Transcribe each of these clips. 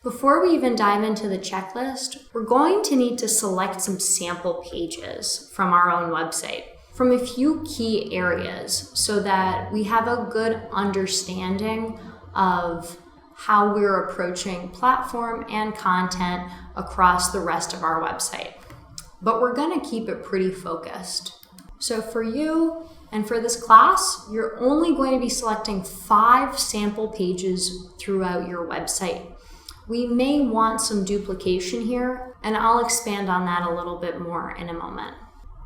Before we even dive into the checklist, we're going to need to select some sample pages from our own website from a few key areas so that we have a good understanding of how we're approaching platform and content across the rest of our website. But we're going to keep it pretty focused. So for you and for this class, you're only going to be selecting 5 sample pages throughout your website. We may want some duplication here, and I'll expand on that a little bit more in a moment.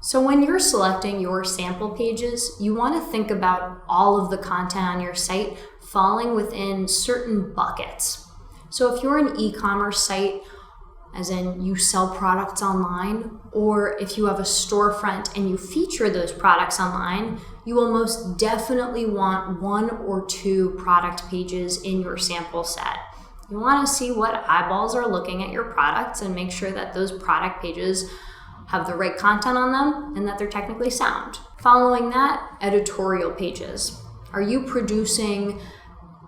So when you're selecting your sample pages, you want to think about all of the content on your site falling within certain buckets. So if you're an e-commerce site, as in you sell products online, or if you have a storefront and you feature those products online, you will most definitely want 1 or 2 product pages in your sample set. You want to see what eyeballs are looking at your products and make sure that those product pages have the right content on them and that they're technically sound. Following that, editorial pages. Are you producing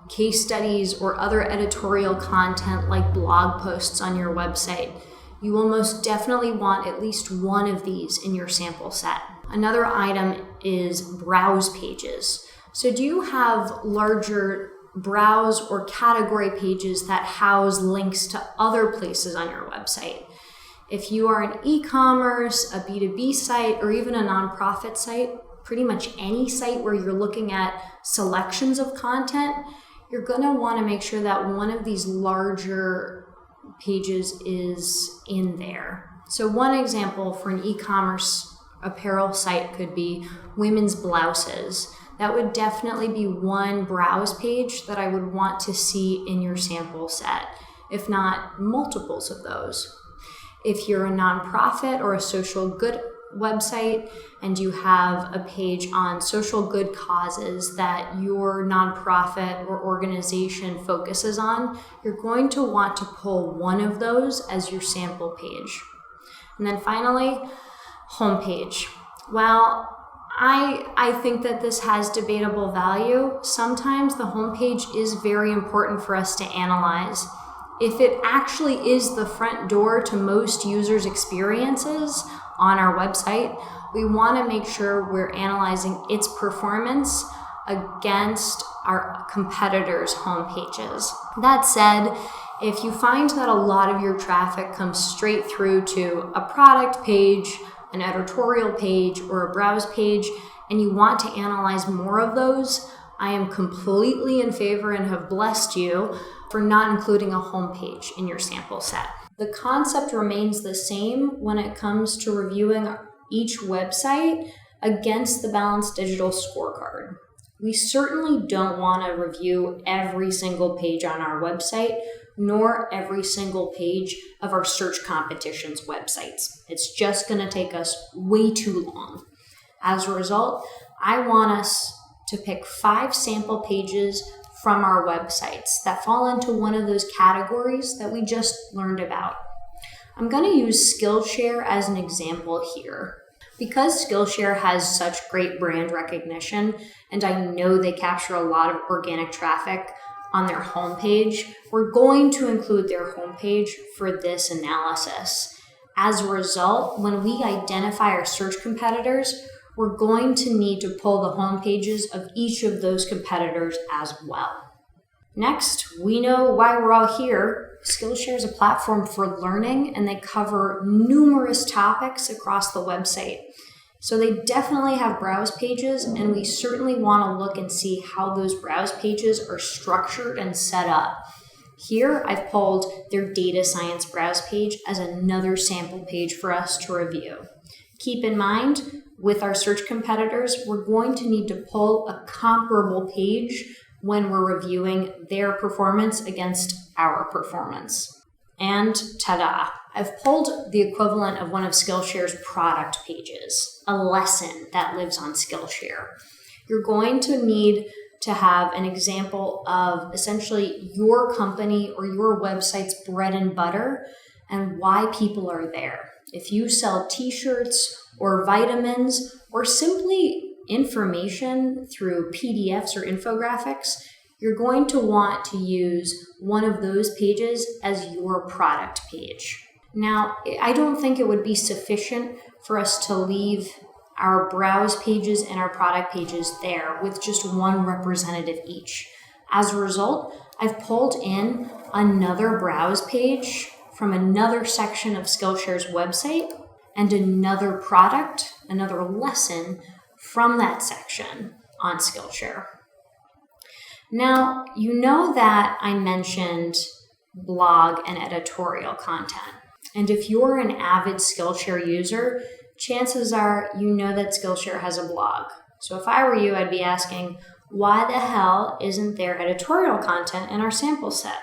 case studies or other editorial content like blog posts on your website? You will most definitely want at least 1 of these in your sample set. Another item is browse pages. So do you have larger browse or category pages that house links to other places on your website? If you are an e-commerce, a B2B site, or even a nonprofit site, pretty much any site where you're looking at selections of content, you're going to want to make sure that one of these larger pages is in there. So one example for an e-commerce apparel site could be women's blouses. That would definitely be one browse page that I would want to see in your sample set, if not multiples of those. If you're a nonprofit or a social good website and you have a page on social good causes that your nonprofit or organization focuses on, you're going to want to pull one of those as your sample page. And then finally, homepage. Well, I think that this has debatable value. Sometimes the homepage is very important for us to analyze. If it actually is the front door to most users' experiences on our website, we want to make sure we're analyzing its performance against our competitors' homepages. That said, if you find that a lot of your traffic comes straight through to a product page, an editorial page, or a browse page, and you want to analyze more of those, I am completely in favor and have blessed you for not including a homepage in your sample set. The concept remains the same when it comes to reviewing each website against the Balanced Digital Scorecard. We certainly don't want to review every single page on our website, nor every single page of our search competition's websites. It's just going to take us way too long. As a result, I want us to pick 5 sample pages from our websites that fall into one of those categories that we just learned about. I'm going to use Skillshare as an example here. Because Skillshare has such great brand recognition, and I know they capture a lot of organic traffic on their homepage, we're going to include their homepage for this analysis. As a result, when we identify our search competitors, we're going to need to pull the homepages of each of those competitors as well. Next, we know why we're all here. Skillshare is a platform for learning, and they cover numerous topics across the website. So they definitely have browse pages, and we certainly want to look and see how those browse pages are structured and set up. Here, I've pulled their data science browse page as another sample page for us to review. Keep in mind, with our search competitors, we're going to need to pull a comparable page when we're reviewing their performance against our performance. And ta-da! I've pulled the equivalent of one of Skillshare's product pages, a lesson that lives on Skillshare. You're going to need to have an example of essentially your company or your website's bread and butter and why people are there. If you sell t-shirts or vitamins or simply information through PDFs or infographics, you're going to want to use one of those pages as your product page. Now, I don't think it would be sufficient for us to leave our browse pages and our product pages there with just one representative each. As a result, I've pulled in another browse page from another section of Skillshare's website and another product, another lesson from that section on Skillshare. Now, you know that I mentioned blog and editorial content. And if you're an avid Skillshare user, chances are you know that Skillshare has a blog. So if I were you, I'd be asking, why the hell isn't there editorial content in our sample set?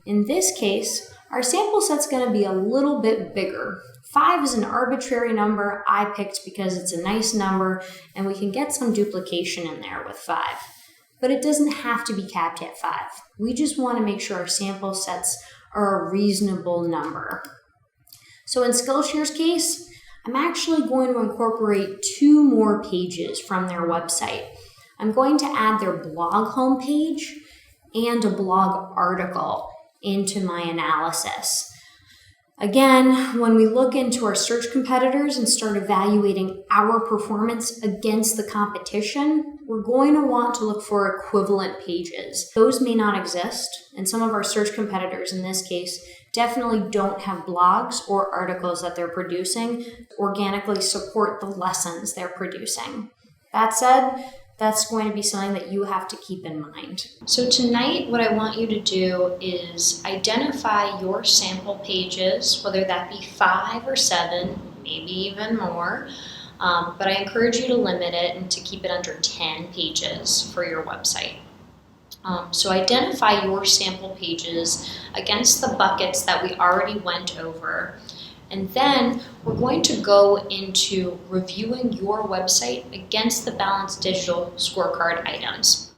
In this case, our sample set's going to be a little bit bigger. 5 is an arbitrary number I picked because it's a nice number and we can get some duplication in there with 5. But it doesn't have to be capped at 5. We just want to make sure our sample sets are a reasonable number. So in Skillshare's case, I'm actually going to incorporate 2 more pages from their website. I'm going to add their blog homepage and a blog article into my analysis. Again, when we look into our search competitors and start evaluating our performance against the competition, we're going to want to look for equivalent pages. Those may not exist, and some of our search competitors in this case definitely don't have blogs or articles that they're producing to organically support the lessons they're producing. That said, that's going to be something that you have to keep in mind. So tonight, what I want you to do is identify your sample pages, whether that be 5 or 7, maybe even more, but I encourage you to limit it and to keep it under 10 pages for your website. So identify your sample pages against the buckets that we already went over. And then we're going to go into reviewing your website against the Balanced Digital scorecard items.